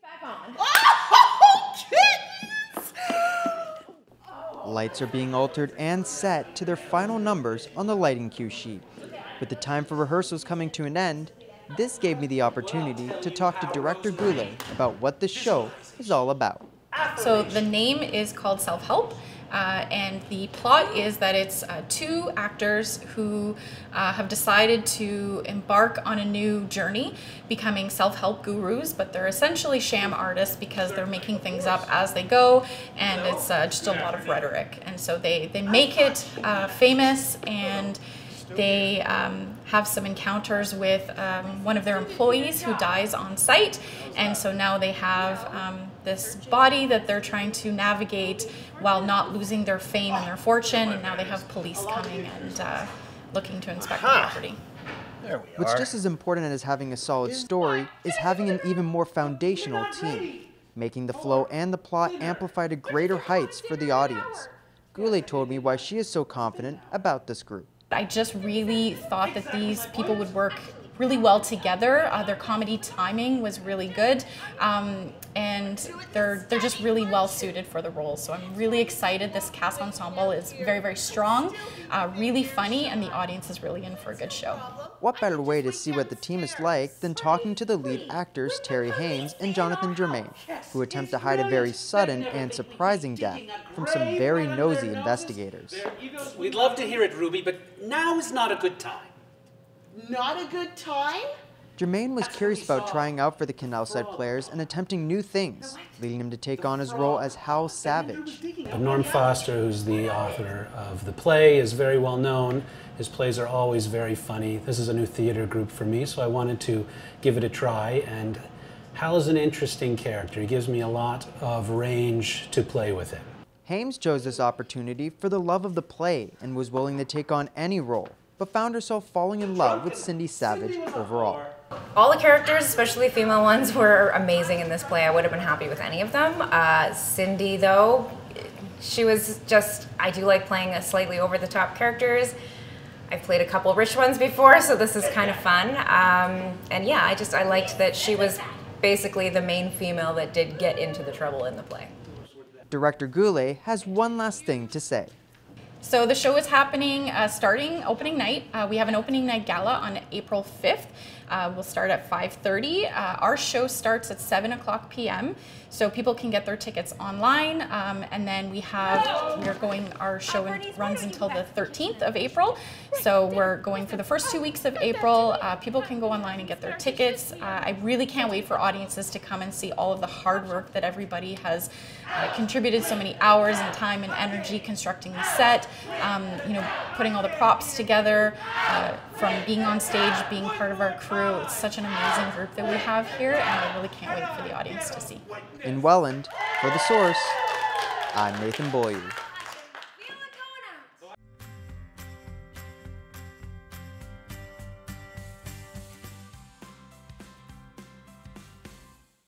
Back on. Oh, kittens! Lights are being altered and set to their final numbers on the lighting cue sheet. With the time for rehearsals coming to an end, this gave me the opportunity to talk to director Goulet about what the show is all about. So the name is called SelfHelp, and the plot is that it's two actors who have decided to embark on a new journey, becoming self-help gurus, but they're essentially sham artists because they're making things up as they go, and it's just a lot of rhetoric. And so they make it famous, and they have some encounters with one of their employees who dies on site, and so now they have this body that they're trying to navigate while not losing their fame and their fortune, and now they have police coming and looking to inspect the property. There we are. What's just as important as having a solid story is having an even more foundational team, making the flow and the plot amplify to greater heights for the audience. Goulet told me why she is so confident about this group. I just really thought that these people would work really well together. Their comedy timing was really good, and they're just really well suited for the role. So I'm really excited. This cast ensemble is very, very strong, really funny, and the audience is really in for a good show. What better way to see what the team is like than talking to the lead actors Terry Haynes and Jonathan Germain, who attempt to hide a very sudden and surprising death from some very nosy investigators. We'd love to hear it, Ruby, but now is not a good time. Not a good time? Germain was curious about trying out for the Canal Side Players and attempting new things, leading him to take on his role as Hal Savage. Norm Foster, who's the author of the play, is very well known. His plays are always very funny. This is a new theater group for me, so I wanted to give it a try. And Hal is an interesting character. He gives me a lot of range to play with him. Haynes chose this opportunity for the love of the play and was willing to take on any role, but found herself falling in love with Cindy Savage overall. All the characters, especially female ones, were amazing in this play. I would have been happy with any of them. Cindy, though, she was just, I do like playing a slightly over-the-top characters. I've played a couple rich ones before, so this is kind of fun. And yeah, I liked that she was basically the main female that did get into the trouble in the play. Director Goulet has one last thing to say. So the show is happening starting opening night. We have an opening night gala on April 5th. We'll start at 5:30. Our show starts at 7:00 p.m. So people can get their tickets online, and then our show runs until the 13th of April. So we're going for the first 2 weeks of April. People can go online and get their tickets. I really can't wait for audiences to come and see all of the hard work that everybody has contributed, so many hours and time and energy constructing the set, putting all the props together, from being on stage, being part of our crew. It's such an amazing group that we have here, and I really can't wait for the audience to see. In Welland, for The Source, I'm Nathan Boyer.